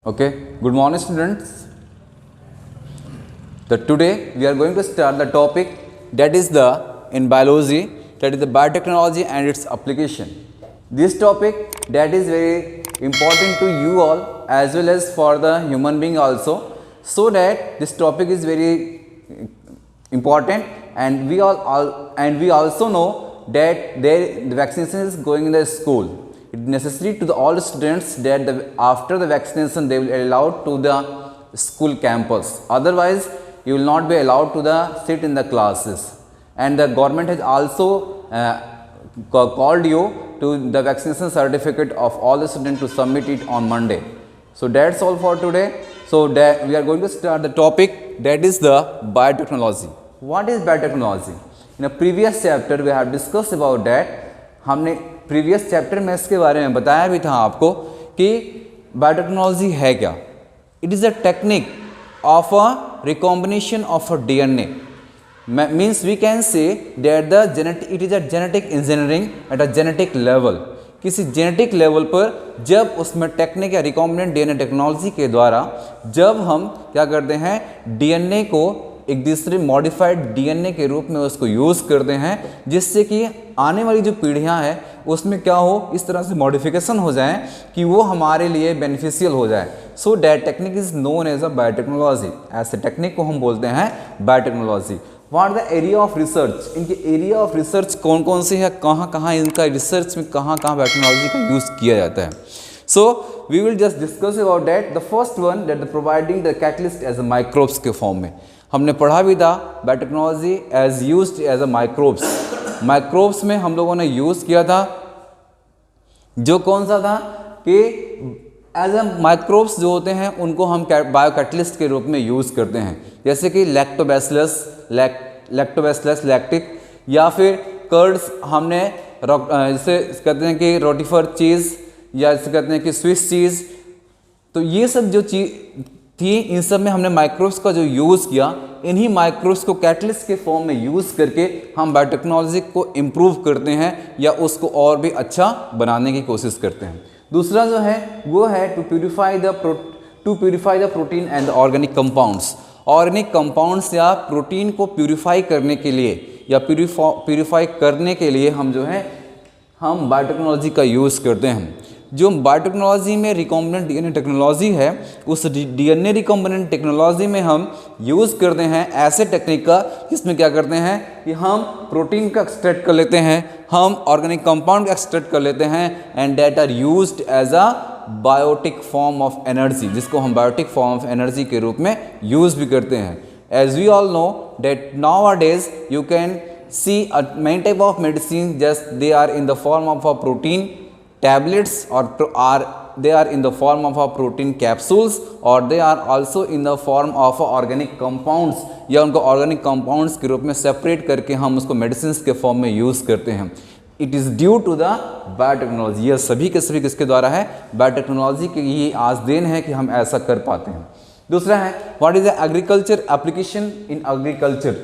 Okay, good morning students. Today we are going to start the topic that is in biology, that is the biotechnology and its application. This topic that is very important to you all as well as for the human being also, so that this topic is very important, and we also know that the vaccination is going in the school. It is necessary to all students that after the vaccination they will be allowed to the school campus. Otherwise, you will not be allowed to sit in the classes. And the government has also called you to the vaccination certificate of all the students to submit it on Monday. So that's all for today. So that we are going to start the topic, that is the biotechnology. What is biotechnology? In a previous chapter we have discussed about that. हमने previous chapter में इसके बारे में बताया भी था आपको कि बायोटेक्नोलॉजी है क्या. It is a technique of a recombination of a DNA. Means we can say that it is a genetic engineering at a genetic level. किसी जेनेटिक लेवल पर जब उसमें टेक्निक या रिकॉम्बिनेंट डीएनए टेक्नोलॉजी के द्वारा जब हम क्या करते हैं, डीएनए को एक दूसरे मॉडिफाइड डीएनए के रूप में उसको यूज़ करते हैं, जिससे कि आने वाली जो पीढ़ियां हैं उसमें क्या हो, इस तरह से मॉडिफिकेशन हो जाए कि वो हमारे लिए बेनिफिशियल हो जाए. So that technique is known as a biotechnology. ऐसे टेक्निक को हम बोलते हैं biotechnology. What the area of research. इनके एरिया ऑफ रिसर्च कौन कौन से है, कहाँ कहाँ इनका रिसर्च में कहाँ कहाँ बायोटेक्नोलॉजी का यूज़ किया जाता है. So we will just discuss about that. The first one that the providing the catalyst as a microbes के फॉर्म में हमने पढ़ा भी था. Biotechnology as used as a microbes. Microbes में हम लोगों ने यूज़ किया था जो कौन सा था कि एज अ माइक्रोब्स जो होते हैं उनको हम बायोकैटलिस्ट के रूप में यूज़ करते हैं. जैसे कि लैक्टोबैसिलस लैक्टिक, या फिर कर्ड्स हमने जैसे कहते हैं कि रोटीफर चीज़, या जैसे कहते हैं कि स्विस चीज़. तो ये सब जो चीज़ थी, इन सब में हमने माइक्रोब्स का जो यूज़ किया, इन्हीं माइक्रोब्स को कैटलिस्ट के फॉर्म में यूज़ करके हम बायोटेक्नोलॉजी को इम्प्रूव करते हैं या उसको और भी अच्छा बनाने की कोशिश करते हैं. दूसरा जो है वो है to purify the protein and the organic compounds. Organic compounds या प्रोटीन को प्यूरिफाई करने के लिए या प्यूरिफाई करने के लिए हम जो है हम बायोटेक्नोलॉजी का यूज़ करते हैं. जो बायोटेक्नोलॉजी में रिकॉम्बिनेंट डीएनए टेक्नोलॉजी है, उस डीएनए रिकॉम्बिनेंट टेक्नोलॉजी में हम यूज़ करते हैं ऐसे टेक्निक का जिसमें क्या करते हैं कि हम प्रोटीन का एक्सट्रैक्ट कर लेते हैं, हम ऑर्गेनिक कंपाउंड का एक्सट्रैक्ट कर लेते हैं, and that are used as a biotic form of energy, जिसको हम बायोटिक फॉर्म ऑफ एनर्जी के रूप में यूज़ भी करते हैं. As we all know that nowadays you can see many type of medicine, just they are in the form of a protein tablets, or they are in the form of a protein capsules, or they are also in the form of organic compounds, या उनको organic compounds के रूप में separate करके हम उसको medicines के form में use करते हैं. It is due to the biotechnology. यह सभी के सभी किसके द्वारा है, बायोटेक्नोलॉजी की ही आज देन है कि हम ऐसा कर पाते हैं. दूसरा है what is the agriculture application in agriculture.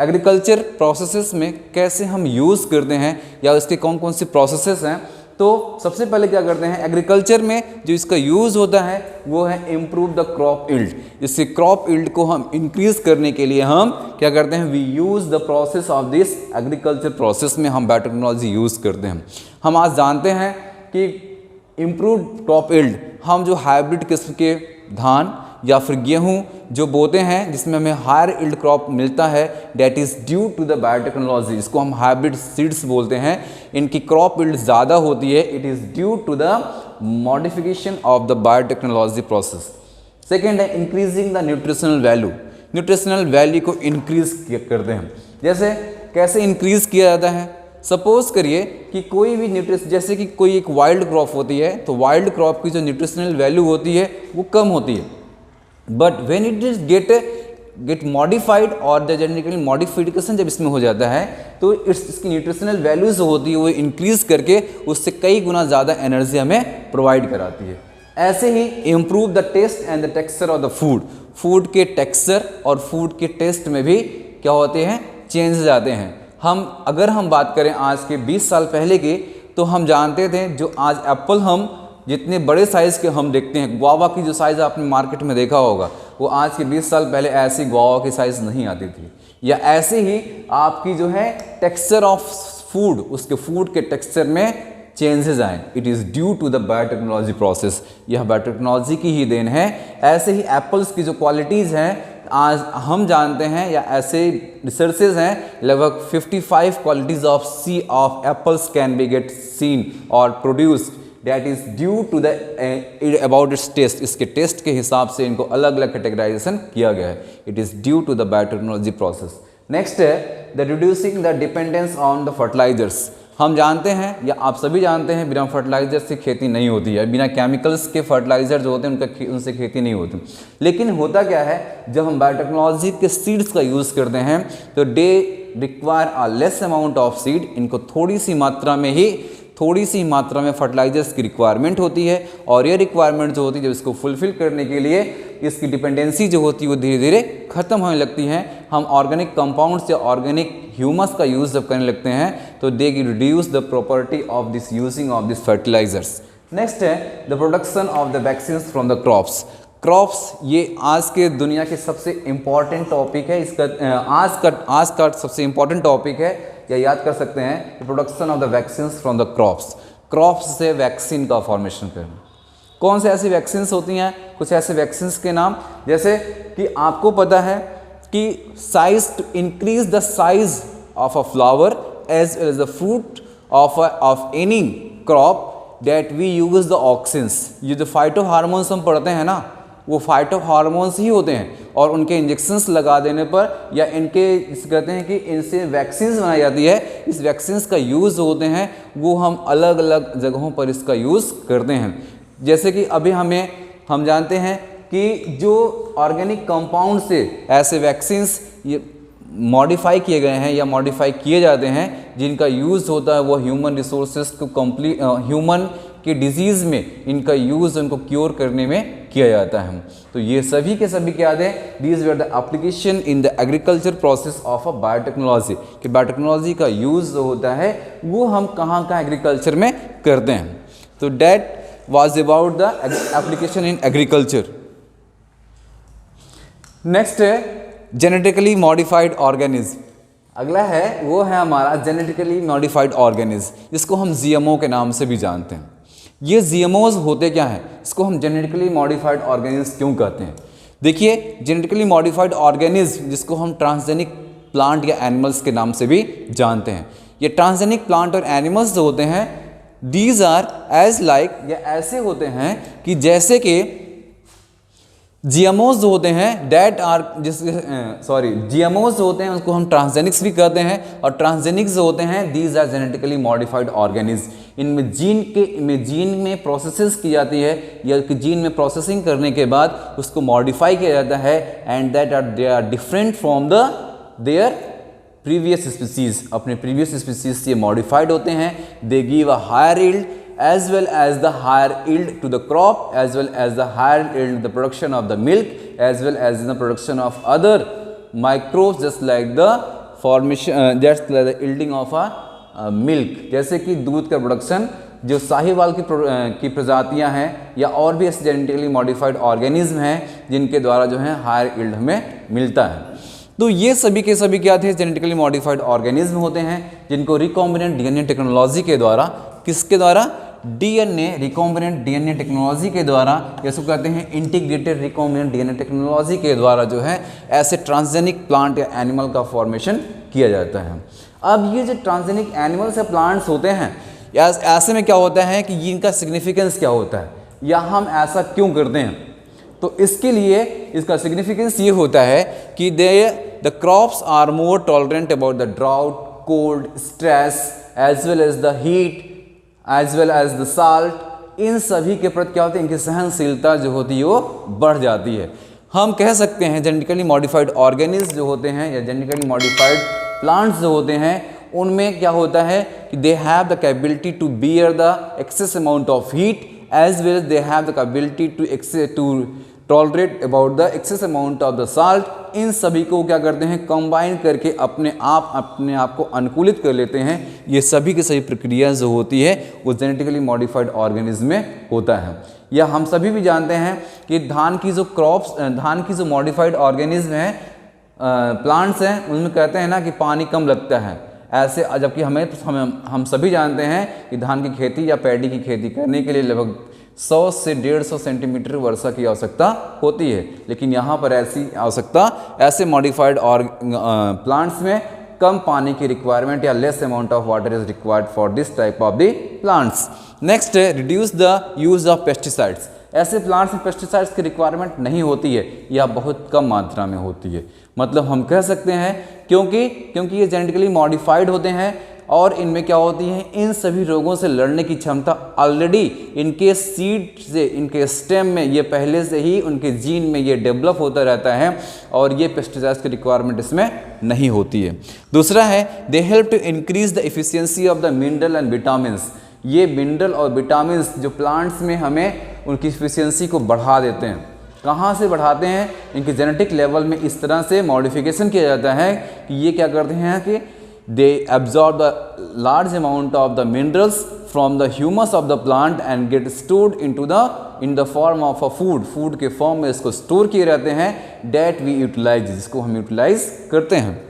Agriculture processes में कैसे हम यूज़ करते हैं या उसके कौन कौन से प्रोसेसेस हैं. तो सबसे पहले क्या करते हैं, एग्रीकल्चर में जो इसका यूज़ होता है वो है इम्प्रूव द क्रॉप इल्ड. इससे क्रॉप इल्ड को हम इंक्रीज़ करने के लिए हम क्या करते हैं, we use the process of this agriculture process में हम बायोटेक्नोलॉजी यूज़ करते हैं. हम आज जानते हैं कि इम्प्रूव क्रॉप इल्ड हम जो हाइब्रिड किस्म के धान या फिर गेहूं जो बोते हैं जिसमें हमें हायर इल्ड क्रॉप मिलता है, that is due to the biotechnology. इसको हम हाइब्रिड सीड्स बोलते हैं. इनकी क्रॉप इल्ड ज़्यादा होती है, it is due to the modification of the biotechnology process. Second है increasing the nutritional value. Nutritional value को इंक्रीज करते हैं. जैसे कैसे इंक्रीज किया जाता है, सपोज करिए कि कोई भी न्यूट्रिशन, जैसे कि कोई एक वाइल्ड क्रॉप होती है, तो वाइल्ड क्रॉप की जो न्यूट्रिशनल वैल्यू होती है वो कम होती है. But when it is get modified और द जेनेटिकली मॉडिफिकेशन जब इसमें हो जाता है तो इसकी न्यूट्रिशनल वैल्यूज जो होती है वो इंक्रीज करके उससे कई गुना ज़्यादा एनर्जी हमें प्रोवाइड कराती है. ऐसे ही improve the taste and the texture of the food. Food के टेक्सचर और फूड के टेस्ट में भी क्या होते हैं, चेंजेस आते हैं. अगर हम बात करें आज के 20 साल पहले के, तो हम जानते थे जो आज एप्पल हम जितने बड़े साइज़ के हम देखते हैं, गुआवा की जो साइज़ आपने मार्केट में देखा होगा, वो आज के 20 साल पहले ऐसी गुआवा की साइज़ नहीं आती थी। या ऐसे ही आपकी जो है टेक्सचर ऑफ फूड, उसके फूड के टेक्सचर में चेंजेस आए। It is due to the biotechnology process, यह बायोटेक्नोलॉजी की ही देन है। ऐसे ही एप्पल्स की जो क्वालिटीज़ हैं आज हम जानते हैं, या ऐसे रिसर्चेज हैं, लगभग 55 qualities of sea of apples can be get seen और produced, that is due to the about its taste. इसके टेस्ट के हिसाब से इनको अलग अलग कैटेगराइजेशन किया गया है। It is due to the biotechnology process. Next है the reducing the dependence on the fertilisers. हम जानते हैं, या आप सभी जानते हैं, बिना फर्टिलाइजर से खेती नहीं होती है, बिना केमिकल्स के फर्टिलाइजर जो होते हैं उनसे खेती नहीं होती। लेकिन होता क्या है, जब हम बायोटेक्नोलॉजी के सीड्स का यूज़ करते हैं तो they require a less amount of seed. इनको थोड़ी सी मात्रा में फर्टिलाइजर्स की रिक्वायरमेंट होती है, और ये रिक्वायरमेंट जो होती है, जब इसको फुलफिल करने के लिए इसकी डिपेंडेंसी जो होती है वो धीरे धीरे ख़त्म होने लगती है। हम ऑर्गेनिक कंपाउंड्स या ऑर्गेनिक ह्यूमस का यूज़ जब करने लगते हैं तो they reduce the property of this using of this fertilisers. Next है the production of the vaccine from the crops. Crops ये आज के दुनिया के सबसे इम्पॉर्टेंट टॉपिक है। इसका आज का सबसे इम्पॉर्टेंट टॉपिक है, या याद कर सकते हैं, production of the vaccine from the crops. Crops से वैक्सीन का फॉर्मेशन करना। कौन से ऐसी वैक्सीन्स होती हैं? कुछ ऐसे वैक्सीन्स के नाम, जैसे कि आपको पता है कि size to increase the size of a flower as well as the fruit of any crop that we use the auxins. ये जो फाइटो हार्मोन्स हम पढ़ते हैं ना, वो फाइटो हार्मोन्स ही होते हैं, और उनके इंजेक्शंस लगा देने पर या इनके कहते हैं कि इनसे वैक्सीन्स बनाई जाती है। इस वैक्सीन्स का यूज़ होते हैं वो हम अलग अलग जगहों पर इसका यूज़ करते हैं। जैसे कि अभी हम जानते हैं कि जो ऑर्गेनिक कंपाउंड से ऐसे वैक्सीन्स ये मॉडिफाई किए गए हैं या मॉडिफाई किए जाते हैं, जिनका यूज़ होता है वो ह्यूमन रिसोर्सेज को ह्यूमन के डिजीज़ में इनका यूज़ उनको क्योर करने में किया जाता है। तो ये सभी के सभी क्या है, these were the application in the agriculture process of a biotechnology. कि बायोटेक्नोलॉजी का यूज़ जो होता है वो हम कहाँ एग्रीकल्चर में करते हैं। तो that was about the application in agriculture. Next है जेनेटिकली मॉडिफाइड ऑर्गेनिज्म। अगला है वो है हमारा जेनेटिकली मॉडिफाइड ऑर्गेनिज्म, जिसको हम जीएमओ के नाम से भी जानते हैं। ये जीएमओज होते क्या हैं, इसको हम जेनेटिकली मॉडिफाइड ऑर्गेनिज्म क्यों कहते हैं? देखिए, जेनेटिकली मॉडिफाइड ऑर्गेनिज्म जिसको हम ट्रांसजेनिक प्लांट या एनिमल्स के नाम से भी जानते हैं, ये ट्रांसजेनिक प्लांट और एनिमल्स जो होते हैं, दीज आर एज लाइक, या ऐसे होते हैं कि जैसे कि जीएमओज जो होते हैं दैट आर जीएमओज जो होते हैं उसको हम ट्रांसजेनिक्स भी कहते हैं, और ट्रांसजेनिक्स जो होते हैं these are genetically modified organism. इनमें जीन में प्रोसेसेस की जाती है, या कि जीन में प्रोसेसिंग करने के बाद उसको मॉडिफाई किया जाता है, and that they are different from the their previous species. अपने प्रीवियस स्पीसीज से मॉडिफाइड होते हैं। They give a higher yield as well as the higher yield to the crop, as well as the higher yield the production of the milk, as well as in the production of other microbes, just like the formation just like the yielding of a milk। जैसे कि दूध का production, जो साहिवाल की प्रजातियां हैं, या और भी ऐसे जेनेटिकली मॉडिफाइड ऑर्गेनिज्म हैं जिनके द्वारा जो है हायर यील्ड हमें मिलता है। तो ये सभी के सभी क्या थे, जेनेटिकली मॉडिफाइड ऑर्गेनिज्म होते हैं, जिनको रिकॉम्बिनेंट डीएनए टेक्नोलॉजी के द्वारा, किसके द्वारा, डीएनए रिकॉम्बिनेंट डीएनए टेक्नोलॉजी के द्वारा, जैसे कहते हैं इंटीग्रेटेड रिकॉम्बिनेंट डीएनए टेक्नोलॉजी के द्वारा जो है ऐसे ट्रांसजेनिक प्लांट या एनिमल का फॉर्मेशन किया जाता है। अब ये जो ट्रांसजेनिक एनिमल्स या प्लांट्स होते हैं, ऐसे में क्या होता है कि इनका सिग्निफिकेंस क्या होता है, या हम ऐसा क्यों करते हैं? तो इसके लिए इसका सिग्निफिकेंस ये होता है कि the crops are more tolerant about the drought, cold, stress, as well as the heat, as well as the salt. इन सभी के प्रति क्या होती है, इनकी सहनशीलता जो होती है वो बढ़ जाती है। हम कह सकते हैं जेनेटिकली मॉडिफाइड ऑर्गेनिज्म जो होते हैं या जेनेटिकली मॉडिफाइड प्लांट्स जो होते हैं, उनमें क्या होता है कि they have the capability to bear the excess amount of heat, as well they have the capability tolerate about the excess amount of the salt, इन सभी को क्या करते हैं, कंबाइन करके अपने आप को अनुकूलित कर लेते हैं। ये सभी की सभी प्रक्रिया जो होती है वो जेनेटिकली मॉडिफाइड ऑर्गेनिज्म में होता है। या हम सभी भी जानते हैं कि धान की जो मॉडिफाइड ऑर्गेनिज्म है, प्लांट्स हैं, उनमें कहते हैं ना कि पानी कम लगता है। ऐसे जबकि हम सभी जानते हैं कि धान की खेती या पैडी की खेती करने के लिए लगभग 100 से 150 सेंटीमीटर वर्षा की आवश्यकता होती है, लेकिन यहाँ पर ऐसी आवश्यकता ऐसे मॉडिफाइड और प्लांट्स में कम पानी की रिक्वायरमेंट या less amount of water is required for this type of the plants. Next है reduce the use of pesticides. ऐसे प्लांट्स में पेस्टिसाइड्स की रिक्वायरमेंट नहीं होती है या बहुत कम मात्रा में होती है। मतलब हम कह सकते हैं क्योंकि ये जेनेटिकली मॉडिफाइड होते हैं और इनमें क्या होती है, इन सभी रोगों से लड़ने की क्षमता ऑलरेडी इनके सीड से, इनके स्टेम में ये पहले से ही उनके जीन में ये डेवलप होता रहता है और ये पेस्टिसाइड्स की रिक्वायरमेंट इसमें नहीं होती है। दूसरा है they help to increase the efficiency of the mineral and vitamins. ये मिनरल और विटामिन्स जो प्लांट्स में हमें उनकी एफिशिएंसी को बढ़ा देते हैं। कहाँ से बढ़ाते हैं, इनके जेनेटिक लेवल में इस तरह से मॉडिफिकेशन किया जाता है कि ये क्या करते हैं कि they absorb the large amount of the minerals from the humus of the plant and get stored in the form of a food के फॉर्म में इसको स्टोर किए रहते हैं that we utilize, जिसको हम यूटिलाइज करते हैं।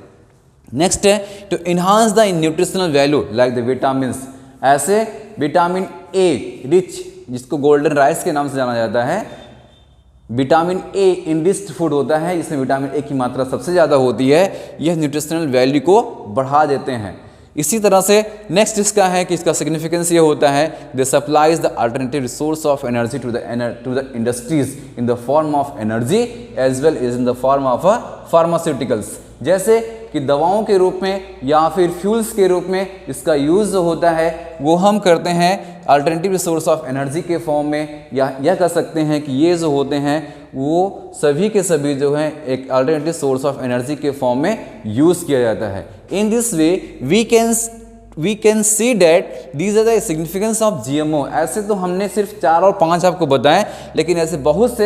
नेक्स्ट है to enhance the nutritional value like the vitamins. ऐसे विटामिन ए रिच, जिसको गोल्डन राइस के नाम से जाना जाता है, विटामिन ए इनरिच्ड फूड होता है, इसमें विटामिन ए की मात्रा सबसे ज़्यादा होती है। यह न्यूट्रिशनल वैल्यू को बढ़ा देते हैं। इसी तरह से नेक्स्ट इसका है कि इसका सिग्निफिकेंस ये होता है they supplies the alternative resource of energy to the industries in the form of energy as well as in the form of pharmaceuticals. जैसे कि दवाओं के रूप में या फिर फ्यूल्स के रूप में इसका यूज़ जो होता है वो हम करते हैं अल्टरनेटिव रिसोर्स ऑफ एनर्जी के फॉर्म में, या यह कह सकते हैं कि ये जो होते हैं वो सभी के सभी जो हैं एक अल्टरनेटिव सोर्स ऑफ एनर्जी के फॉर्म में यूज़ किया जाता है। In this way we can see that these are the significance of GMO। ऐसे तो हमने सिर्फ 4 और 5 आपको बताएं, लेकिन ऐसे बहुत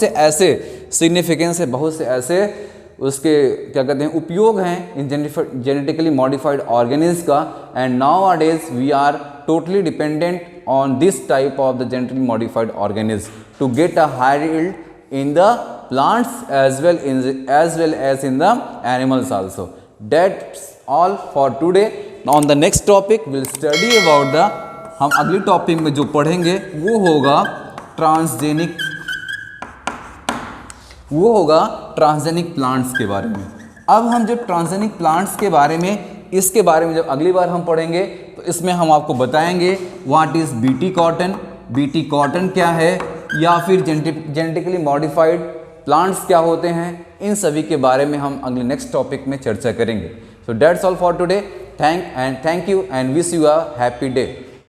से ऐसे सिग्निफिकेंस है, बहुत से ऐसे उसके क्या कहते हैं उपयोग हैं इन जेनेटिकली मॉडिफाइड ऑर्गेनिज्म का। And nowadays we are totally dependent on this type of the genetically modified organism to get a higher yield in the plants as well as in the animals also. That's all for today. On the next topic we'll study about the, हम अगली topic में जो पढ़ेंगे वो होगा transgenic plants के बारे में। अब हम जब ट्रांसजेनिक प्लांट्स के बारे में, इसके बारे में जब अगली बार हम पढ़ेंगे तो इसमें हम आपको बताएंगे व्हाट इज़ बीटी कॉटन क्या है, या फिर जेनेटिकली मॉडिफाइड प्लांट्स क्या होते हैं। इन सभी के बारे में हम अगले नेक्स्ट टॉपिक में चर्चा करेंगे। So that's all for today. Thank you and wish you a happy day.